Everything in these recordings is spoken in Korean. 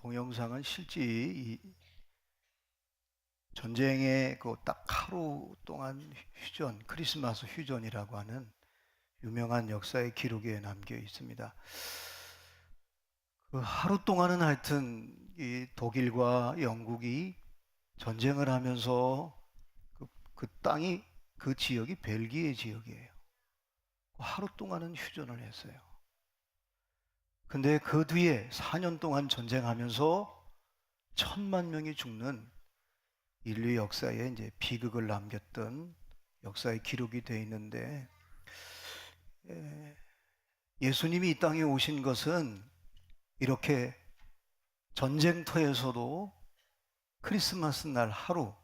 동영상은 실제 이 전쟁의 그 딱 하루 동안 휴전, 크리스마스 휴전이라고 하는 유명한 역사의 기록에 남겨 있습니다. 그 하루 동안은 하여튼 이 독일과 영국이 전쟁을 하면서 그 땅이, 그 지역이 벨기에 지역이에요. 하루 동안은 휴전을 했어요. 근데 그 뒤에 4년 동안 전쟁하면서 1,000만 명이 죽는 인류 역사에 이제 비극을 남겼던 역사의 기록이 되어 있는데, 예수님이 이 땅에 오신 것은 이렇게 전쟁터에서도 크리스마스 날 하루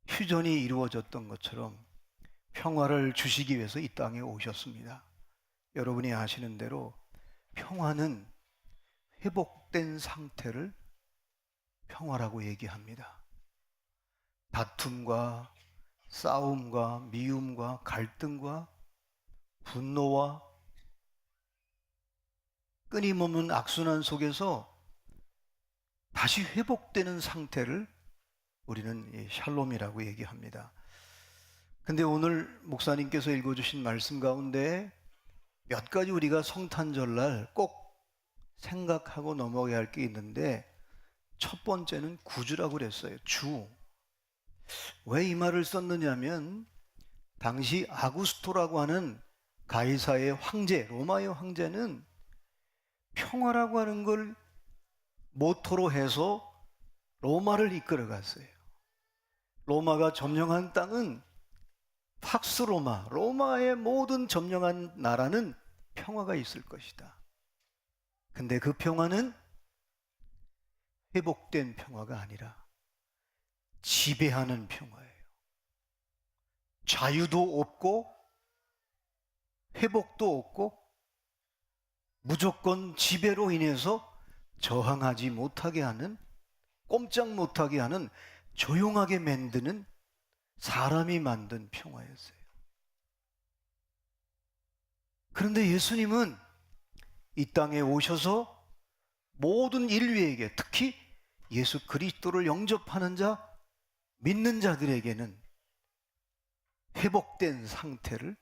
휴전이 이루어졌던 것처럼 평화를 주시기 위해서 이 땅에 오셨습니다. 여러분이 아시는 대로 평화는 회복된 상태를 평화라고 얘기합니다. 다툼과 싸움과 미움과 갈등과 분노와 끊임없는 악순환 속에서 다시 회복되는 상태를 우리는 샬롬이라고 얘기합니다. 근데 오늘 목사님께서 읽어주신 말씀 가운데 몇 가지 우리가 성탄절날 꼭 생각하고 넘어가야 할 게 있는데, 첫 번째는 구주라고 그랬어요. 주. 왜 이 말을 썼느냐면 당시 아구스토라고 하는 가이사의 황제, 로마의 황제는 평화라고 하는 걸 모토로 해서 로마를 이끌어 갔어요. 로마가 점령한 땅은 팍스 로마, 로마의 모든 점령한 나라는 평화가 있을 것이다. 근데 그 평화는 회복된 평화가 아니라 지배하는 평화예요. 자유도 없고 회복도 없고 무조건 지배로 인해서 저항하지 못하게 하는, 꼼짝 못하게 하는, 조용하게 만드는 사람이 만든 평화였어요. 그런데 예수님은 이 땅에 오셔서 모든 인류에게, 특히 예수 그리스도를 영접하는 자, 믿는 자들에게는 회복된 상태를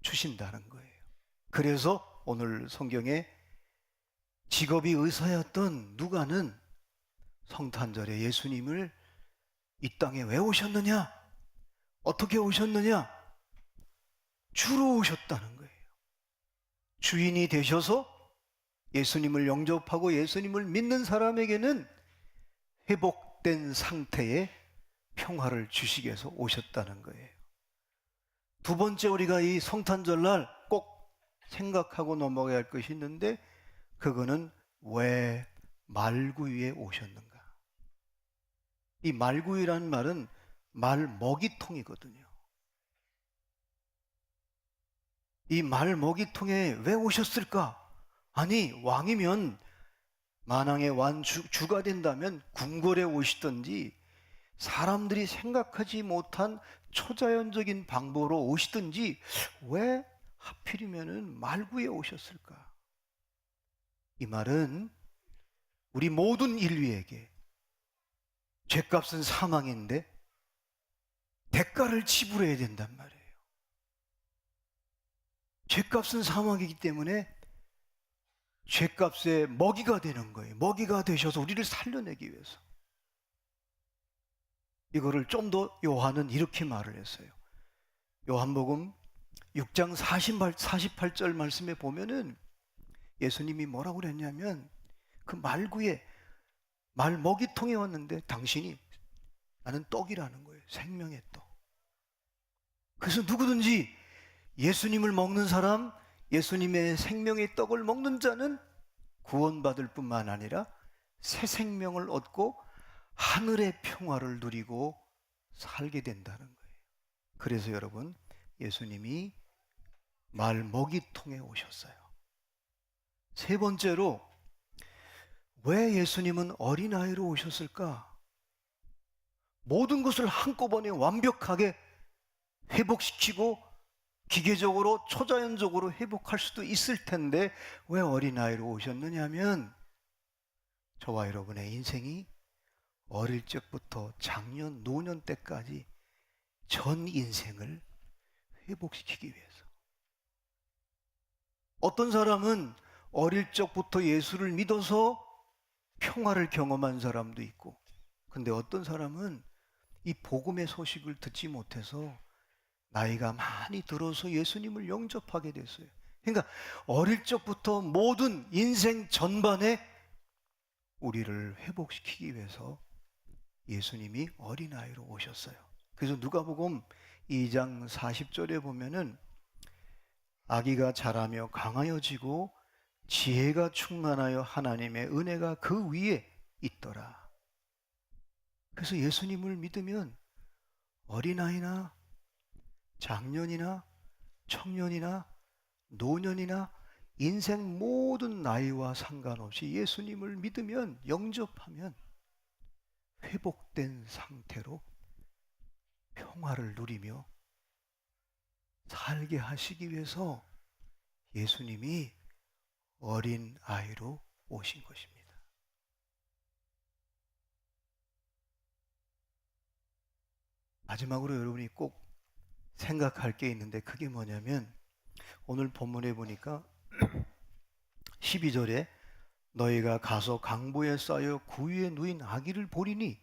주신다는 거예요. 그래서 오늘 성경에 직업이 의사였던 누가는 성탄절에 예수님을 이 땅에 왜 오셨느냐? 어떻게 오셨느냐? 주로 오셨다는 거예요. 주인이 되셔서 예수님을 영접하고 예수님을 믿는 사람에게는 회복된 상태의 평화를 주시기 위해서 오셨다는 거예요. 두 번째, 우리가 이 성탄절날 꼭 생각하고 넘어가야 할 것이 있는데, 그거는 왜 말구유에 오셨는가? 이 말구유라는 말은 말 먹이통이거든요. 이 말 먹이통에 왜 오셨을까? 아니, 왕이면 만왕의 주가 된다면 궁궐에 오시든지 사람들이 생각하지 못한 초자연적인 방법으로 오시든지 왜 하필이면 말구에 오셨을까? 이 말은 우리 모든 인류에게 죄값은 사망인데 대가를 지불해야 된단 말이에요. 죄값은 사망이기 때문에 죄값의 먹이가 되는 거예요. 먹이가 되셔서 우리를 살려내기 위해서. 이거를 좀 더 요한은 이렇게 말을 했어요. 요한복음 6장 48절 말씀에 보면은 예수님이 뭐라고 그랬냐면, 그 말구에, 말 먹이통에 왔는데 당신이, 나는 떡이라는 거예요. 생명의 떡. 그래서 누구든지 예수님을 먹는 사람, 예수님의 생명의 떡을 먹는 자는 구원받을 뿐만 아니라 새 생명을 얻고 하늘의 평화를 누리고 살게 된다는 거예요. 그래서 여러분, 예수님이 말 먹이통에 오셨어요. 세 번째로, 왜 예수님은 어린아이로 오셨을까? 모든 것을 한꺼번에 완벽하게 회복시키고 기계적으로, 초자연적으로 회복할 수도 있을 텐데 왜 어린아이로 오셨느냐면, 저와 여러분의 인생이 어릴 적부터 장년, 노년 때까지 전 인생을 회복시키기 위해서. 어떤 사람은 어릴 적부터 예수를 믿어서 평화를 경험한 사람도 있고, 근데 어떤 사람은 이 복음의 소식을 듣지 못해서 나이가 많이 들어서 예수님을 영접하게 됐어요. 그러니까 어릴 적부터 모든 인생 전반에 우리를 회복시키기 위해서 예수님이 어린아이로 오셨어요. 그래서 누가복음 2장 40절에 보면은 아기가 자라며 강하여지고 지혜가 충만하여 하나님의 은혜가 그 위에 있더라. 그래서 예수님을 믿으면 어린아이나 장년이나 청년이나 노년이나 인생 모든 나이와 상관없이 예수님을 믿으면, 영접하면 회복된 상태로 평화를 누리며 살게 하시기 위해서 예수님이 어린 아이로 오신 것입니다. 마지막으로 여러분이 꼭 생각할 게 있는데, 그게 뭐냐면 오늘 본문에 보니까 12절에 너희가 가서 강보에 쌓여 구유에 누인 아기를 보리니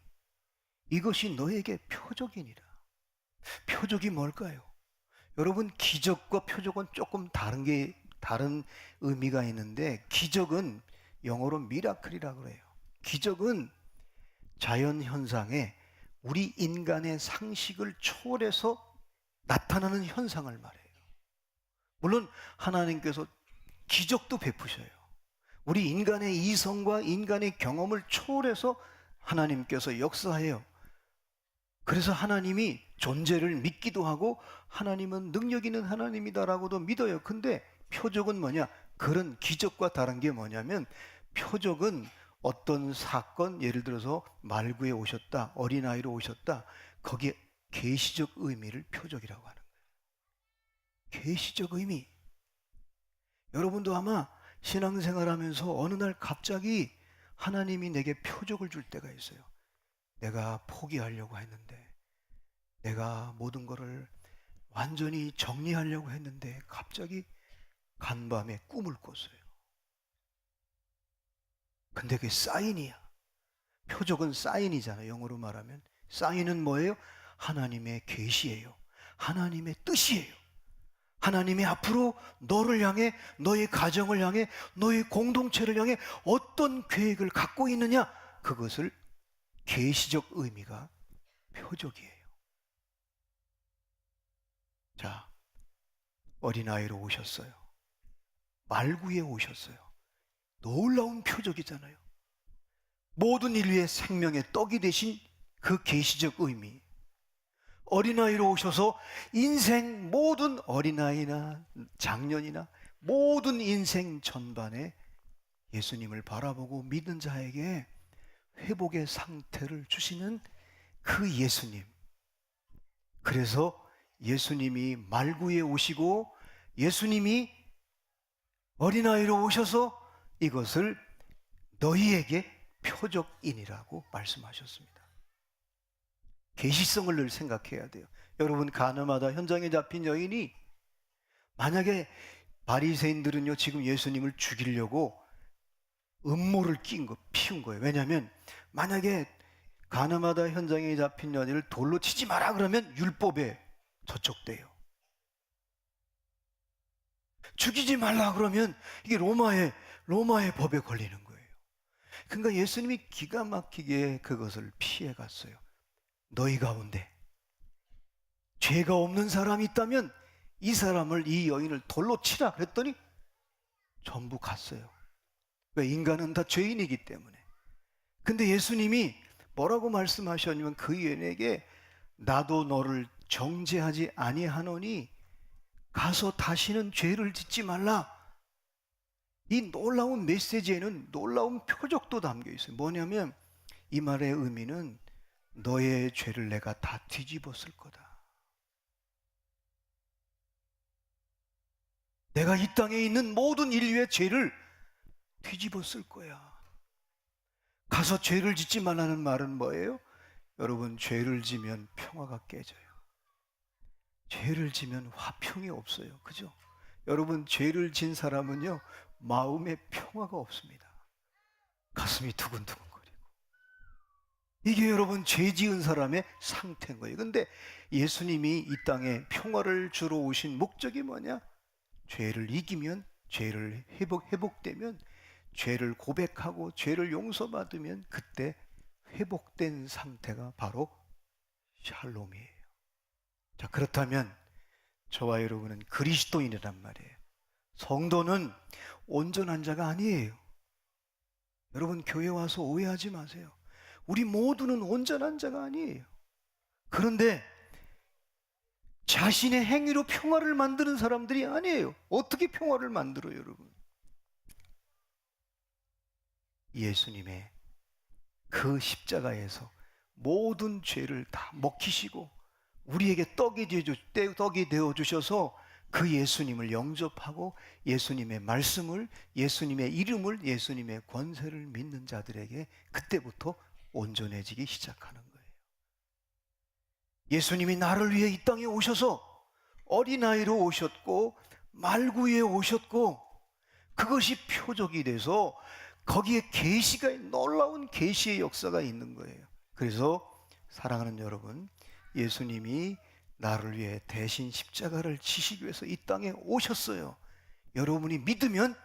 이것이 너에게 표적이니라. 표적이 뭘까요? 여러분, 기적과 표적은 조금 다른 의미가 있는데, 기적은 영어로 미라클이라고 그래요. 기적은 자연 현상에 우리 인간의 상식을 초월해서 나타나는 현상을 말해요. 물론 하나님께서 기적도 베푸셔요. 우리 인간의 이성과 인간의 경험을 초월해서 하나님께서 역사해요. 그래서 하나님이 존재를 믿기도 하고 하나님은 능력 있는 하나님이다라고도 믿어요. 근데 표적은 뭐냐? 그런 기적과 다른 게 뭐냐면, 표적은 어떤 사건, 예를 들어서 말구에 오셨다, 어린아이로 오셨다, 거기에 계시적 의미를 표적이라고 하는 거예요. 계시적 의미. 여러분도 아마 신앙생활 하면서 어느 날 갑자기 하나님이 내게 표적을 줄 때가 있어요. 내가 포기하려고 했는데, 내가 모든 것을 완전히 정리하려고 했는데 갑자기 간밤에 꿈을 꿨어요. 근데 그게 사인이야. 표적은 사인이잖아요. 영어로 말하면 사인은 뭐예요? 하나님의 계시예요. 하나님의 뜻이에요. 하나님이 앞으로 너를 향해, 너의 가정을 향해, 너의 공동체를 향해 어떤 계획을 갖고 있느냐, 그것을 계시적 의미가 표적이에요. 자, 어린아이로 오셨어요. 말구에 오셨어요. 놀라운 표적이잖아요. 모든 인류의 생명의 떡이 되신 그 계시적 의미. 어린아이로 오셔서 인생 모든, 어린아이나 장년이나 모든 인생 전반에 예수님을 바라보고 믿는 자에게 회복의 상태를 주시는 그 예수님. 그래서 예수님이 말구에 오시고 예수님이 어린아이로 오셔서 이것을 너희에게 표적이니라고 말씀하셨습니다. 계시성을 늘 생각해야 돼요. 여러분, 가늠하다 현장에 잡힌 여인이, 만약에 바리새인들은요 지금 예수님을 죽이려고 음모를 피운 거예요. 왜냐하면 만약에 가늠하다 현장에 잡힌 여인을 돌로 치지 마라 그러면 율법에 저촉돼요. 죽이지 말라 그러면 이게 로마의 법에 걸리는 거예요. 그러니까 예수님이 기가 막히게 그것을 피해 갔어요. 너희 가운데 죄가 없는 사람이 있다면 이 사람을, 이 여인을 돌로 치라 그랬더니 전부 갔어요. 왜? 인간은 다 죄인이기 때문에. 근데 예수님이 뭐라고 말씀하셨냐면, 그 여인에게 나도 너를 정죄하지 아니하노니 가서 다시는 죄를 짓지 말라. 이 놀라운 메시지에는 놀라운 표적도 담겨 있어요. 뭐냐면 이 말의 의미는 너의 죄를 내가 다 뒤집었을 거다. 내가 이 땅에 있는 모든 인류의 죄를 뒤집었을 거야. 가서 죄를 짓지 말라는 말은 뭐예요? 여러분, 죄를 지면 평화가 깨져요. 죄를 지면 화평이 없어요. 그죠? 여러분, 죄를 진 사람은요, 마음에 평화가 없습니다. 가슴이 두근두근거리고. 이게 여러분, 죄 지은 사람의 상태인 거예요. 근데 예수님이 이 땅에 평화를 주러 오신 목적이 뭐냐? 죄를 이기면, 죄를 회복되면, 죄를 고백하고 죄를 용서받으면 그때 회복된 상태가 바로 샬롬이에요. 자, 그렇다면 저와 여러분은 그리스도인이란 말이에요. 성도는 온전한 자가 아니에요. 여러분, 교회 와서 오해하지 마세요. 우리 모두는 온전한 자가 아니에요. 그런데 자신의 행위로 평화를 만드는 사람들이 아니에요. 어떻게 평화를 만들어요, 여러분? 예수님의 그 십자가에서 모든 죄를 다 먹히시고 우리에게 떡이 되어 주셔서 그 예수님을 영접하고 예수님의 말씀을, 예수님의 이름을, 예수님의 권세를 믿는 자들에게 그때부터 온전해지기 시작하는 거예요. 예수님이 나를 위해 이 땅에 오셔서 어린아이로 오셨고 말구에 오셨고 그것이 표적이 돼서 거기에 계시가, 놀라운 계시의 역사가 있는 거예요. 그래서 사랑하는 여러분, 예수님이 나를 위해 대신 십자가를 지시기 위해서 이 땅에 오셨어요. 여러분이 믿으면,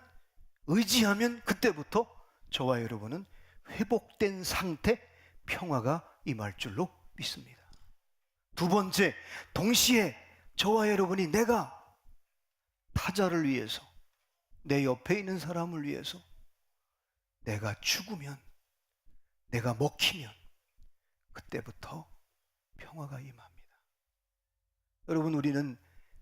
의지하면 그때부터 저와 여러분은 회복된 상태, 평화가 임할 줄로 믿습니다. 두 번째, 동시에 저와 여러분이 내가 타자를 위해서, 내 옆에 있는 사람을 위해서 내가 죽으면, 내가 먹히면 그때부터 평화가 임합니다. 여러분, 우리는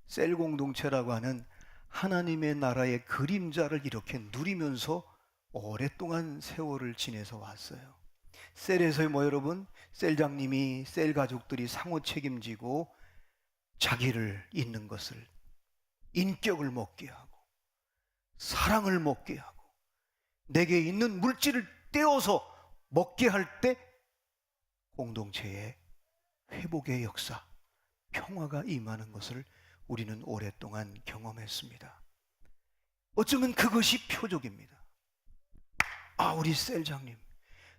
셀 공동체라고 하는 하나님의 나라의 그림자를 이렇게 누리면서 오랫동안 세월을 지내서 왔어요. 셀에서 여러분, 셀장님이, 셀 가족들이 상호 책임지고 자기를 있는 것을, 인격을 먹게 하고 사랑을 먹게 하고 내게 있는 물질을 떼어서 먹게 할 때 공동체의 회복의 역사, 평화가 임하는 것을 우리는 오랫동안 경험했습니다. 어쩌면 그것이 표적입니다. 아, 우리 셀장님,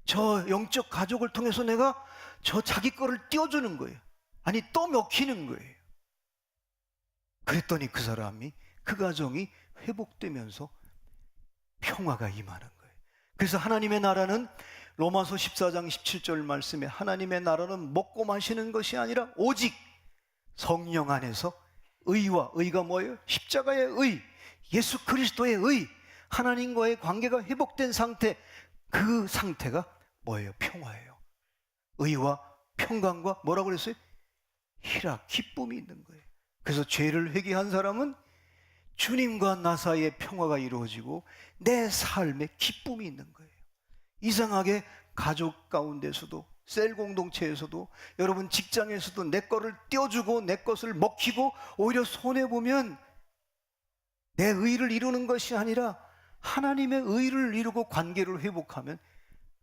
저 영적 가족을 통해서 내가 저 자기 거를 띄워주는 거예요. 아니, 또 먹히는 거예요. 그랬더니 그 사람이, 그 가정이 회복되면서 평화가 임하는 거예요. 그래서 하나님의 나라는, 로마서 14장 17절 말씀에 하나님의 나라는 먹고 마시는 것이 아니라 오직 성령 안에서 의와, 의가 뭐예요? 십자가의 의, 예수 그리스도의 의, 하나님과의 관계가 회복된 상태, 그 상태가 뭐예요? 평화예요. 의와 평강과 뭐라고 그랬어요? 희락, 기쁨이 있는 거예요. 그래서 죄를 회개한 사람은 주님과 나 사이에 평화가 이루어지고 내 삶에 기쁨이 있는 거예요. 이상하게 가족 가운데서도, 셀 공동체에서도, 여러분 직장에서도 내 거를 떼어주고 내 것을 먹히고 오히려 손해보면 내 의를 이루는 것이 아니라 하나님의 의를 이루고 관계를 회복하면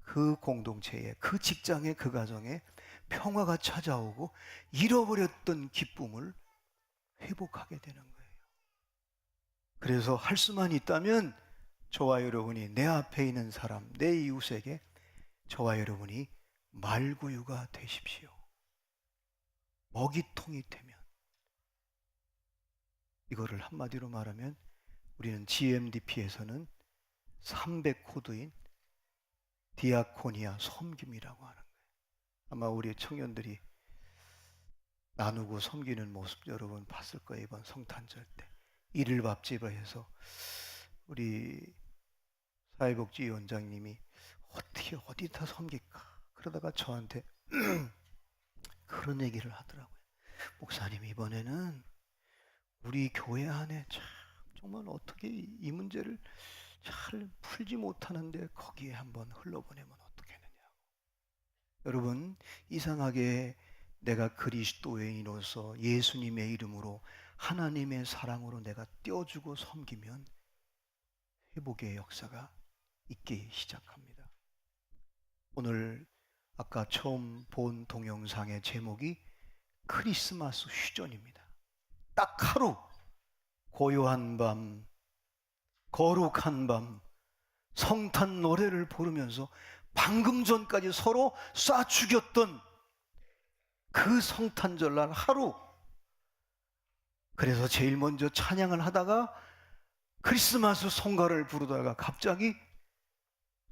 그 공동체에, 그 직장에, 그 가정에 평화가 찾아오고 잃어버렸던 기쁨을 회복하게 되는 거예요. 그래서 할 수만 있다면 저와 여러분이, 내 앞에 있는 사람, 내 이웃에게 저와 여러분이 말구유가 되십시오. 먹이통이 되면. 이거를 한마디로 말하면 우리는 GMDP에서는 300코드인 디아코니아, 섬김이라고 하는 거예요. 아마 우리 청년들이 나누고 섬기는 모습 여러분 봤을 거예요. 이번 성탄절 때 일일 밥집을 해서 우리 사회복지위원장님이 어떻게 어디다 섬길까 그러다가 저한테 그런 얘기를 하더라고요. 목사님, 이번에는 우리 교회 안에 참 정말 어떻게 이 문제를 잘 풀지 못하는데 거기에 한번 흘러보내면 어떻겠느냐고. 여러분, 이상하게 내가 그리스도인으로서 예수님의 이름으로, 하나님의 사랑으로 내가 떼어주고 섬기면 회복의 역사가 있기 시작합니다. 오늘 아까 처음 본 동영상의 제목이 크리스마스 휴전입니다. 딱 하루, 고요한 밤, 거룩한 밤, 성탄 노래를 부르면서 방금 전까지 서로 쏴 죽였던 그 성탄절날 하루. 그래서 제일 먼저 찬양을 하다가 크리스마스 성가를 부르다가 갑자기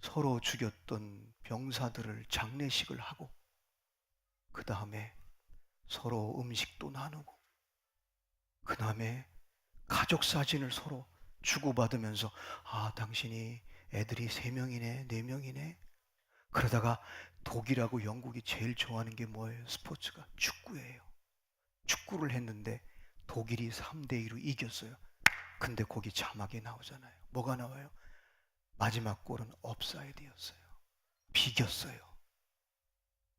서로 죽였던 병사들을 장례식을 하고, 그 다음에 서로 음식도 나누고, 그 다음에 가족 사진을 서로 주고받으면서, 아, 당신이 애들이 3명이네, 4명이네. 그러다가 독일하고 영국이 제일 좋아하는 게 뭐예요? 스포츠가 축구예요. 축구를 했는데 독일이 3대2로 이겼어요. 근데 거기 자막이 나오잖아요. 뭐가 나와요? 마지막 골은 옵사이드였어요. 비겼어요.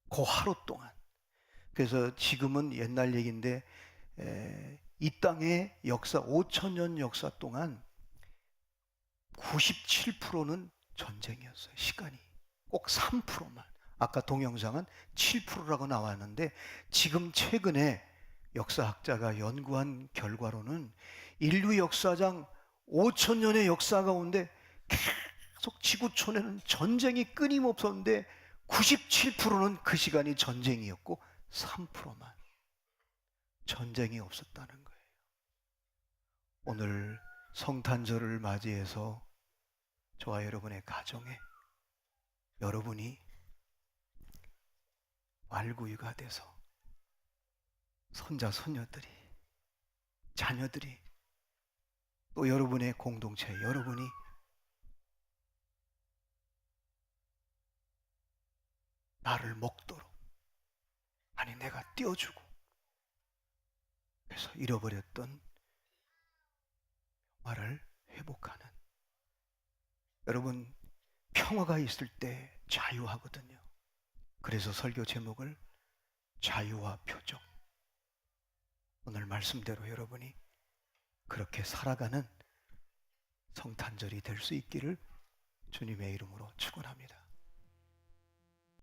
그 하루 동안. 그래서 지금은 옛날 얘기인데 이 땅의 역사, 5천년 역사 동안 97%는 전쟁이었어요. 시간이 꼭 3%만. 아까 동영상은 7%라고 나왔는데, 지금 최근에 역사학자가 연구한 결과로는 인류 역사상 5천년의 역사 가운데 계속 지구촌에는 전쟁이 끊임없었는데 97%는 그 시간이 전쟁이었고 3%만 전쟁이 없었다는 거예요. 오늘 성탄절을 맞이해서 저와 여러분의 가정에 여러분이 말구유가 돼서 손자, 손녀들이, 자녀들이, 또 여러분의 공동체, 여러분이 나를 먹도록, 아니 내가 띄워주고, 그래서 잃어버렸던 평화를 회복하는, 여러분 평화가 있을 때 자유하거든요. 그래서 설교 제목을 자유와 표적. 오늘 말씀대로 여러분이 그렇게 살아가는 성탄절이 될 수 있기를 주님의 이름으로 축원합니다.